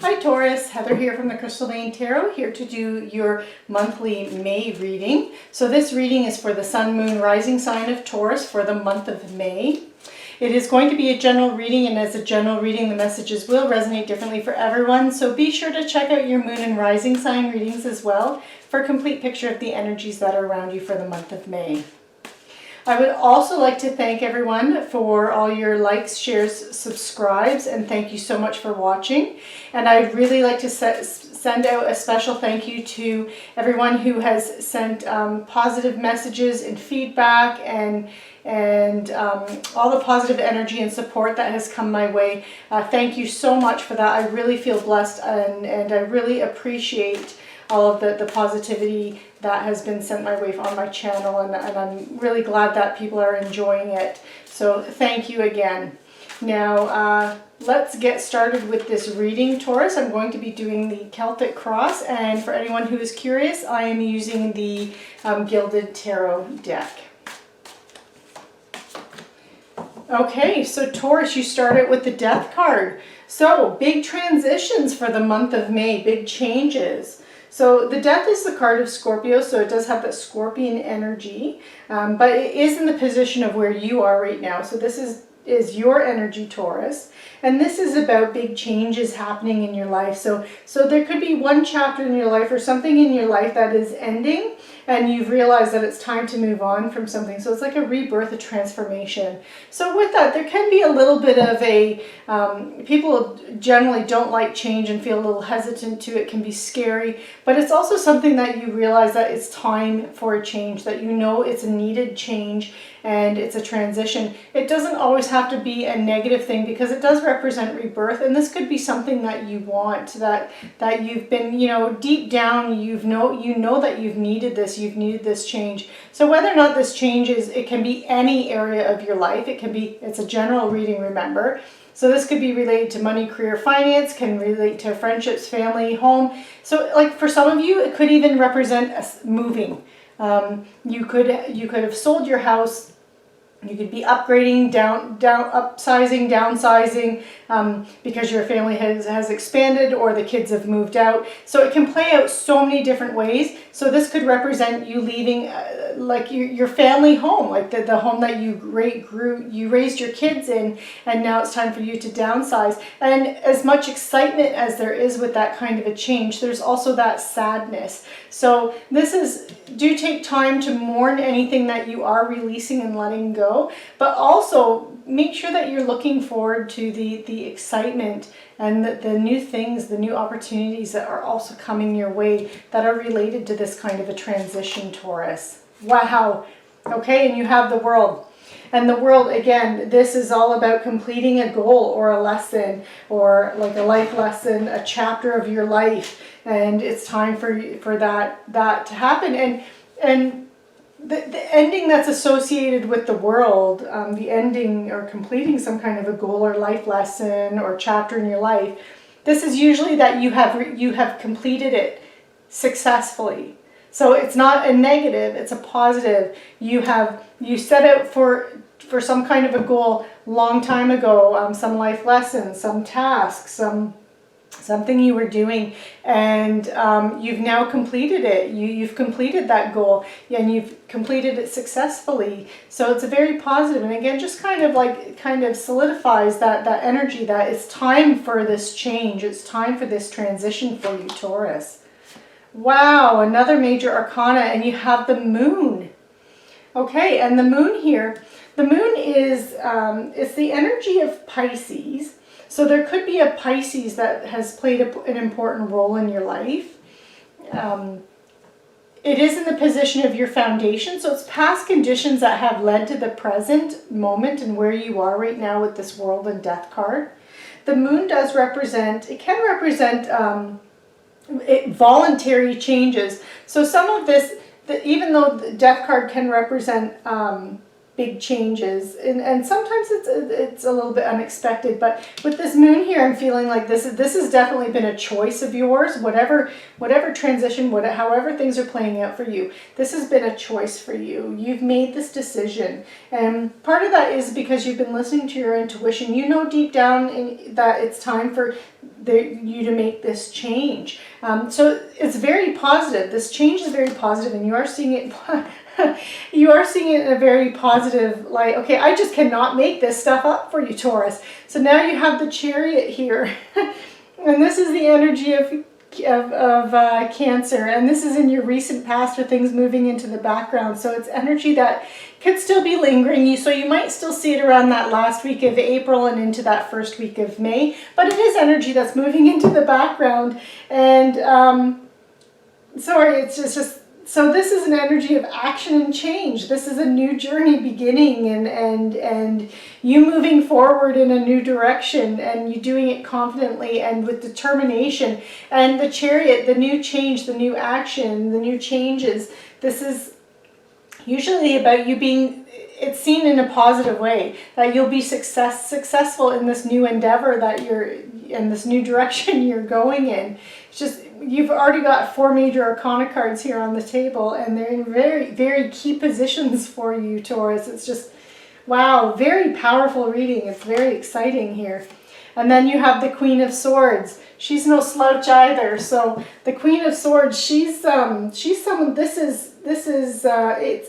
Hi Taurus, Heather here from the Crystal Vein Tarot, here to do your monthly May reading. So this reading is for the Sun, Moon, Rising sign of Taurus for the month of May. It is going to be a general reading, and as a general reading, the messages will resonate differently for everyone. So be sure to check out your Moon and Rising sign readings as well for a complete picture of the energies that are around you for the month of May. I would also like to thank everyone for all your likes, shares, subscribes, and thank you so much for watching. And I'd really like to send out a special thank you to everyone who has sent positive messages and feedback and all the positive energy and support that has come my way. Thank you so much for that. I really feel blessed, and I really appreciate all of the positivity that has been sent my way on my channel, and I'm really glad that people are enjoying it. So thank you again. Now let's get started with this reading, Taurus. I'm going to be doing the Celtic Cross, and for anyone who is curious, I am using the Gilded Tarot deck. Okay, so Taurus, you started with the Death card. So big transitions for the month of May, big changes. So the Death is the card of Scorpio, so it does have that Scorpion energy, but it is in the position of where you are right now. So this is your energy, Taurus, and this is about big changes happening in your life. So there could be one chapter in your life or something in your life that is ending, and you've realized that it's time to move on from something. So it's like a rebirth, a transformation. So with that, there can be a little bit of a, people generally don't like change and feel a little hesitant to it, can be scary, but it's also something that you realize that it's time for a change, that you know it's a needed change and it's a transition. It doesn't always have to be a negative thing, because it does represent rebirth, and this could be something that you want, that you've been, you know, deep down you know that you've needed this change. So whether or not this change is, it can be any area of your life. It's a general reading, remember. So this could be related to money, career, finance, can relate to friendships, family, home. So like for some of you, it could even represent moving. You could have sold your house. You could be upgrading, upsizing, downsizing, because your family has expanded or the kids have moved out. So it can play out so many different ways. So this could represent you leaving like your family home, like the home that you raised your kids in, and now it's time for you to downsize. And as much excitement as there is with that kind of a change, there's also that sadness. So do take time to mourn anything that you are releasing and letting go, but also make sure that you're looking forward to the excitement and the new things, the new opportunities that are also coming your way that are related to this kind of a transition, Taurus. Wow. Okay, and you have the World. And the World, again, this is all about completing a goal or a lesson, or like a life lesson, a chapter of your life, and it's time for that to happen. And the ending that's associated with the World, the ending or completing some kind of a goal or life lesson or chapter in your life, this is usually that you have completed it successfully. So it's not a negative, it's a positive. You set out for some kind of a goal long time ago, some life lesson, some task, something you were doing, and you've now completed it. You've completed that goal, and you've completed it successfully. So it's a very positive, and again, just kind of solidifies that energy that it's time for this change. It's time for this transition for you, Taurus. Wow, another major arcana, and you have the Moon. Okay, and the Moon here, the Moon is it's the energy of Pisces. So there could be a Pisces that has played an important role in your life. It is in the position of your foundation, so it's past conditions that have led to the present moment and where you are right now with this World and Death card. The Moon does represent, it can represent voluntary changes. So some of this, even though the Death card can represent big changes, and sometimes it's a little bit unexpected, but with this Moon here, I'm feeling like this has definitely been a choice of yours. Whatever transition, however things are playing out for you, this has been a choice for you. You've made this decision, and part of that is because you've been listening to your intuition. You know deep down that it's time for you to make this change. So it's very positive. This change is very positive, and you are seeing it. You are seeing it in a very positive light. Okay, I just cannot make this stuff up for you, Taurus. So now you have the Chariot here, and this is the energy of Cancer, and this is in your recent past with things moving into the background. So it's energy that could still be lingering you, so you might still see it around that last week of April and into that first week of May, but it is energy that's moving into the background. And sorry, it's just so this is an energy of action and change. This is a new journey beginning, and you moving forward in a new direction, and you doing it confidently and with determination. And the Chariot, the new change, the new action, the new changes, this is usually about you being, it's seen in a positive way, that you'll be successful in this new endeavor that you're in, this new direction you're going in. It's just, you've already got 4 major arcana cards here on the table, and they're in very, very key positions for you, Taurus. It's just, wow, very powerful reading. It's very exciting here. And then you have the Queen of Swords. She's no slouch either. So the Queen of Swords, she's someone, it's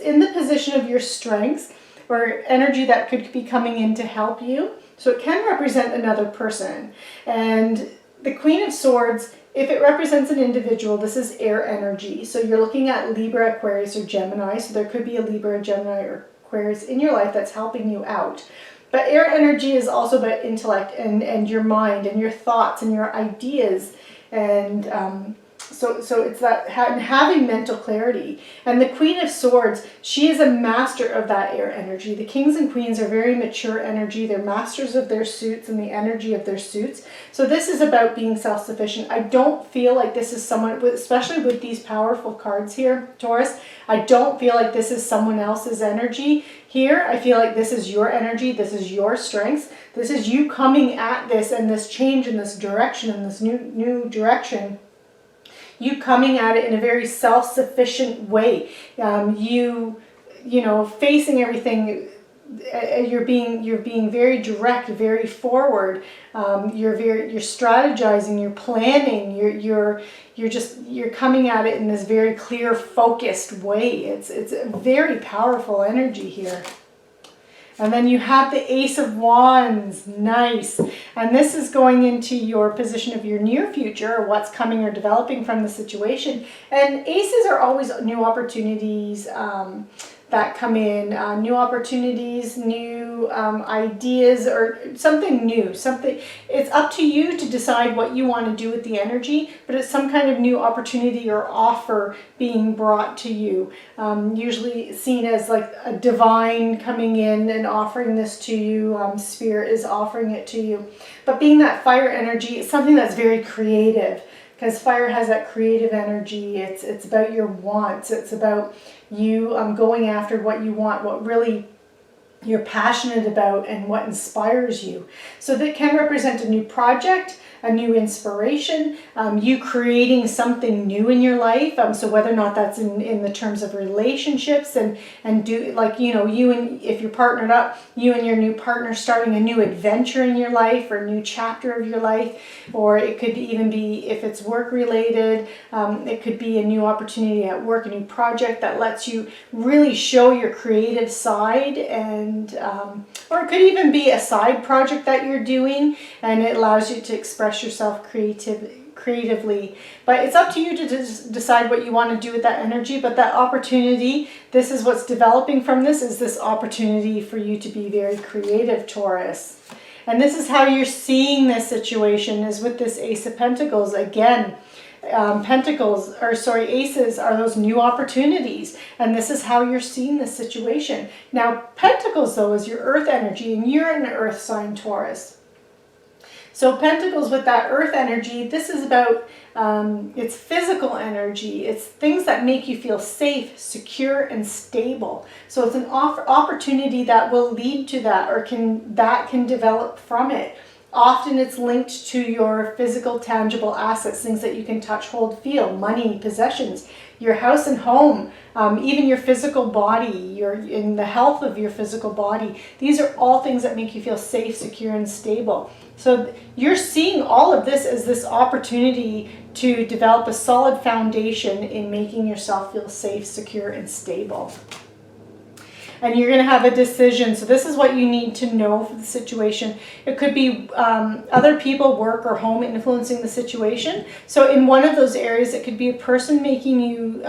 in the position of your strengths or energy that could be coming in to help you. So it can represent another person. And the Queen of Swords, if it represents an individual, this is air energy. So you're looking at Libra, Aquarius, or Gemini. So there could be a Libra, Gemini, or Aquarius in your life that's helping you out. But air energy is also about intellect and your mind and your thoughts and your ideas. And so it's that having mental clarity. And the Queen of Swords, she is a master of that air energy. The kings and queens are very mature energy. They're masters of their suits and the energy of their suits. So this is about being self-sufficient. I don't feel like this is someone, especially with these powerful cards here, Taurus, I don't feel like this is someone else's energy here. I feel like this is your energy. This is your strengths. This is you coming at this and this change in this direction, in this new direction. You coming at it in a very self-sufficient way. You know, facing everything. You're being very direct, very forward. You're strategizing. You're planning. You're coming at it in this very clear, focused way. It's a very powerful energy here. And then you have the Ace of Wands. Nice. And this is going into your position of your near future, or what's coming or developing from the situation. And aces are always new opportunities that come in, new opportunities, new ideas, or something new. It's up to you to decide what you want to do with the energy, but it's some kind of new opportunity or offer being brought to you. Usually seen as like a divine coming in and offering this to you. Spirit is offering it to you. But being that fire energy, it's something that's very creative, because fire has that creative energy. It's about your wants. It's about you going after what you want, what really you're passionate about, and what inspires you. So that can represent a new project, a new inspiration, you creating something new in your life. So whether or not that's in the terms of relationships and do, like, you know, if you're partnered up, you and your new partner starting a new adventure in your life or a new chapter of your life, or it could even be, if it's work related, it could be a new opportunity at work, a new project that lets you really show your creative side, and or it could even be a side project that you're doing and it allows you to express yourself creatively. But it's up to you to decide what you want to do with that energy. But that opportunity, this is what's developing from this, is this opportunity for you to be very creative, Taurus. And this is how you're seeing this situation, is with this Ace of Pentacles. Again, aces are those new opportunities, and this is how you're seeing this situation. Now, Pentacles, though, is your earth energy, and you're an earth sign, Taurus. So Pentacles, with that earth energy, this is about, it's physical energy. It's things that make you feel safe, secure, and stable. So it's an opportunity that will lead to that, or can develop from it. Often it's linked to your physical, tangible assets, things that you can touch, hold, feel, money, possessions, your house and home, even your physical body, in the health of your physical body. These are all things that make you feel safe, secure, and stable. So you're seeing all of this as this opportunity to develop a solid foundation in making yourself feel safe, secure, and stable. And you're going to have a decision. So this is what you need to know for the situation. It could be other people, work, or home influencing the situation. So in one of those areas, it could be a person making you,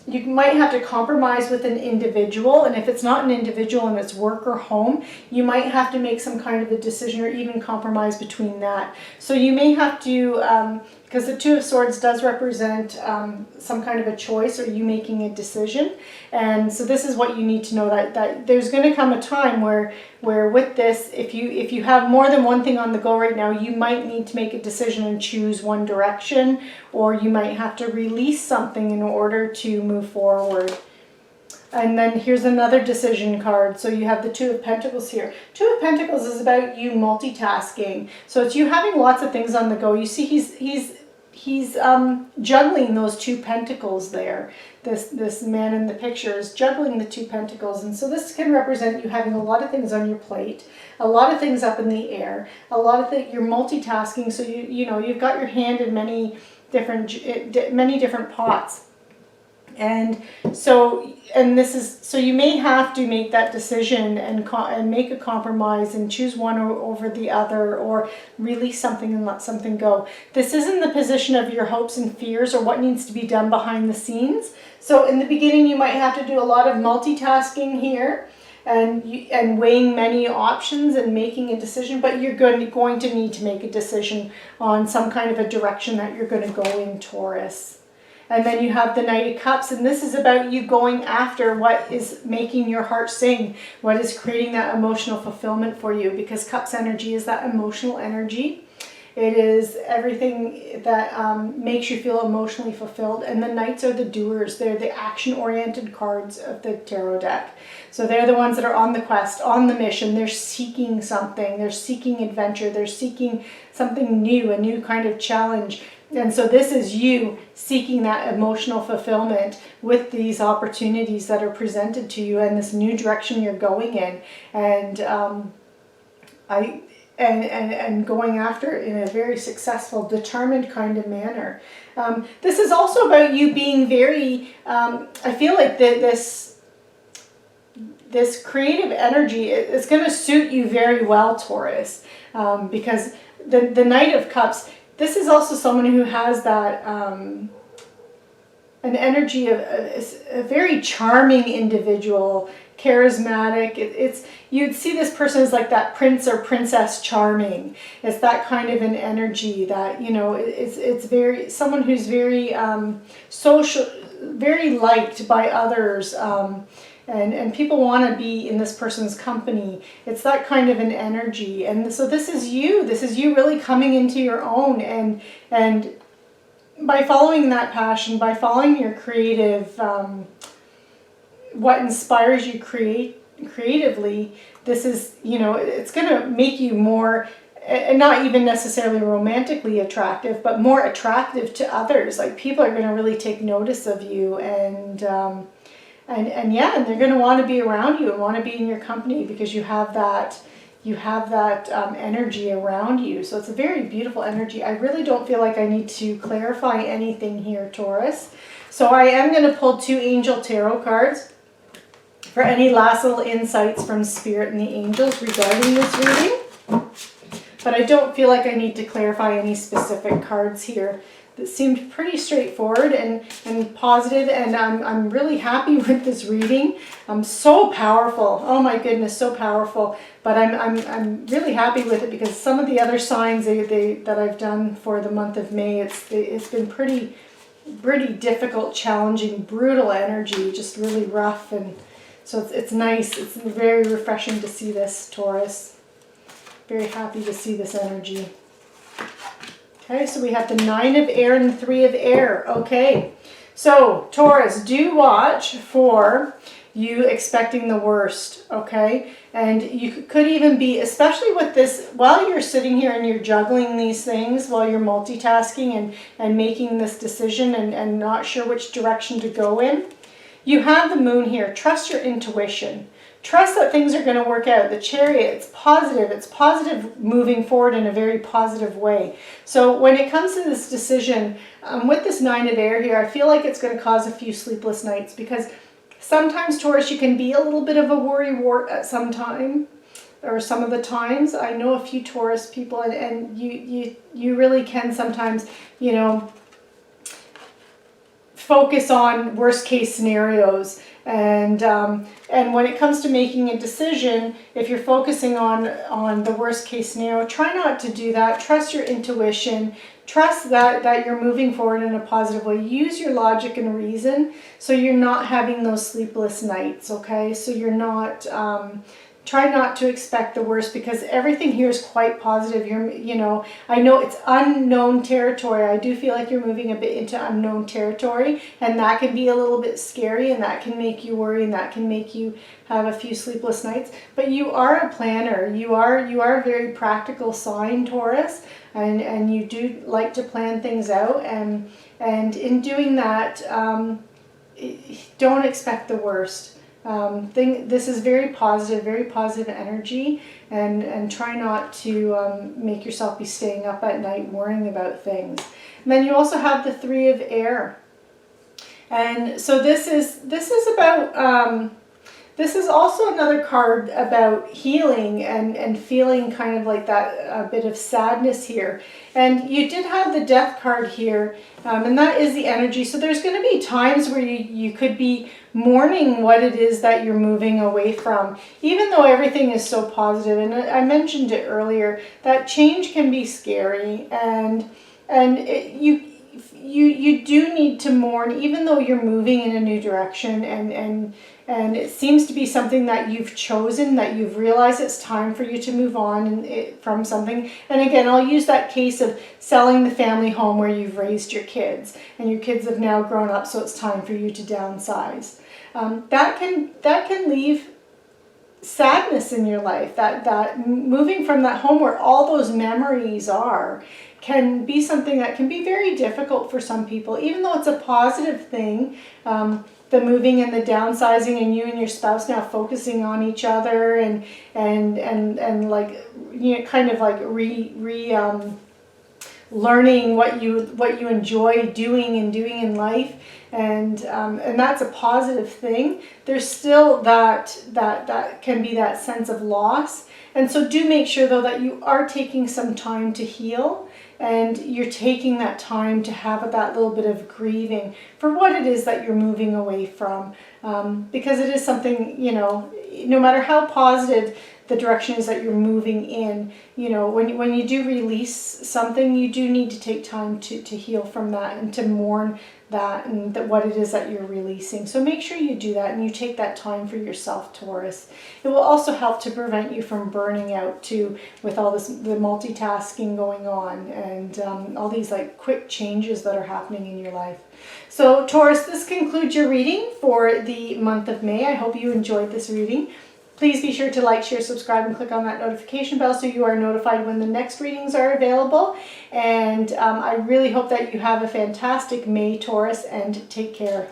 you might have to compromise with an individual. And if it's not an individual and it's work or home, you might have to make some kind of a decision or even compromise between that. So you may have to, because the Two of Swords does represent some kind of a choice or you making a decision. And so this is what you need to know, that there's going to come a time where with this, if you have more than one thing on the go right now, you might need to make a decision and choose one direction, or you might have to release something in order to move forward. And then here's another decision card. So you have the Two of Pentacles here. Two of Pentacles is about you multitasking. So it's you having lots of things on the go. You see he's juggling those two pentacles there. This man in the picture is juggling the two pentacles. And so this can represent you having a lot of things on your plate, a lot of things up in the air, a lot of you're multitasking. So you've got your hand in many different pots. And so you may have to make that decision and make a compromise and choose one over the other, or release something and let something go. This isn't the position of your hopes and fears or what needs to be done behind the scenes. So in the beginning, you might have to do a lot of multitasking here and weighing many options and making a decision, but you're going to need to make a decision on some kind of a direction that you're going to go in, Taurus. And then you have the Knight of Cups, and this is about you going after what is making your heart sing, what is creating that emotional fulfillment for you, because Cups energy is that emotional energy. It is everything that makes you feel emotionally fulfilled. And the Knights are the doers. They're the action-oriented cards of the tarot deck. So they're the ones that are on the quest, on the mission. They're seeking something. They're seeking adventure. They're seeking something new, a new kind of challenge. And so this is you seeking that emotional fulfillment with these opportunities that are presented to you and this new direction you're going in. And going after it in a very successful, determined kind of manner. This is also about you being very, I feel like this creative energy is going to suit you very well, Taurus, because the Knight of Cups, this is also someone who has that, an energy of a very charming individual, charismatic. You'd see this person as like that prince or princess charming. It's that kind of an energy that, it's very, someone who's very social, very liked by others, and people want to be in this person's company. It's that kind of an energy. And so this is you really coming into your own, and by following that passion, by following your creative, what inspires you creatively, this is, it's going to make you more, and not even necessarily romantically attractive, but more attractive to others. Like, people are going to really take notice of you, and they're going to want to be around you and want to be in your company because you have that energy around you. So it's a very beautiful energy. I really don't feel like I need to clarify anything here, Taurus. So I am going to pull 2 Angel Tarot cards for any last little insights from Spirit and the angels regarding this reading. But I don't feel like I need to clarify any specific cards here. That seemed pretty straightforward and positive, and I'm really happy with this reading. So powerful. Oh my goodness, so powerful. But I'm really happy with it because some of the other signs that I've done for the month of May, it's been pretty difficult, challenging, brutal energy, just really rough, and so it's nice. It's very refreshing to see this, Taurus. Very happy to see this energy. Okay, so we have the 9 of Air and the 3 of Air. Okay, so Taurus, do watch for you expecting the worst, okay? And you could even be, especially with this, while you're sitting here and you're juggling these things, while you're multitasking and making this decision and not sure which direction to go in, you have the moon here. Trust your intuition. Trust that things are going to work out. The Chariot, it's positive. It's positive moving forward in a very positive way. So when it comes to this decision, with this Nine of Air here, I feel like it's going to cause a few sleepless nights because sometimes, Taurus, you can be a little bit of a worrywart at some time, or some of the times. I know a few Taurus people, and you really can sometimes, you know, focus on worst case scenarios. And when it comes to making a decision, if you're focusing on the worst case scenario, try not to do that. Trust your intuition. Trust that you're moving forward in a positive way. Use your logic and reason so you're not having those sleepless nights, okay? So you're not, try not to expect the worst because everything here is quite positive. You know, I know it's unknown territory. I do feel like you're moving a bit into unknown territory, and that can be a little bit scary, and that can make you worry, and that can make you have a few sleepless nights. But you are a planner. You are a very practical sign, Taurus, and you do like to plan things out, and in doing that, don't expect the worst. This is very positive energy, and try not to make yourself be staying up at night worrying about things. And then you also have the Three of Air, and so this is about this is also another card about healing and feeling kind of like that a bit of sadness here. And you did have the Death card here, and that is the energy. So there's going to be times where you could be mourning what it is that you're moving away from, even though everything is so positive. And I mentioned it earlier, that change can be scary, and you do need to mourn, even though you're moving in a new direction, and it seems to be something that you've chosen, that you've realized it's time for you to move on from something. And again, I'll use that case of selling the family home where you've raised your kids, and your kids have now grown up, so it's time for you to downsize. That can leave sadness in your life. That moving from that home where all those memories are can be something that can be very difficult for some people, even though it's a positive thing. The moving and the downsizing, and you and your spouse now focusing on each other, and like, you know, kind of like learning what you enjoy doing in life, and that's a positive thing. There's still that can be that sense of loss, and so do make sure though that you are taking some time to heal, and you're taking that time to have that little bit of grieving for what it is that you're moving away from, because it is something, you know, no matter how positive the direction is that you're moving in, you know, when you do release something, you do need to take time to heal from that and to mourn that and what it is that you're releasing. So make sure you do that and you take that time for yourself, Taurus. It will also help to prevent you from burning out too, with all the multitasking going on, and all these like quick changes that are happening in your life. So Taurus, this concludes your reading for the month of May. I hope you enjoyed this reading. Please be sure to like, share, subscribe, and click on that notification bell so you are notified when the next readings are available. And I really hope that you have a fantastic May, Taurus, and take care.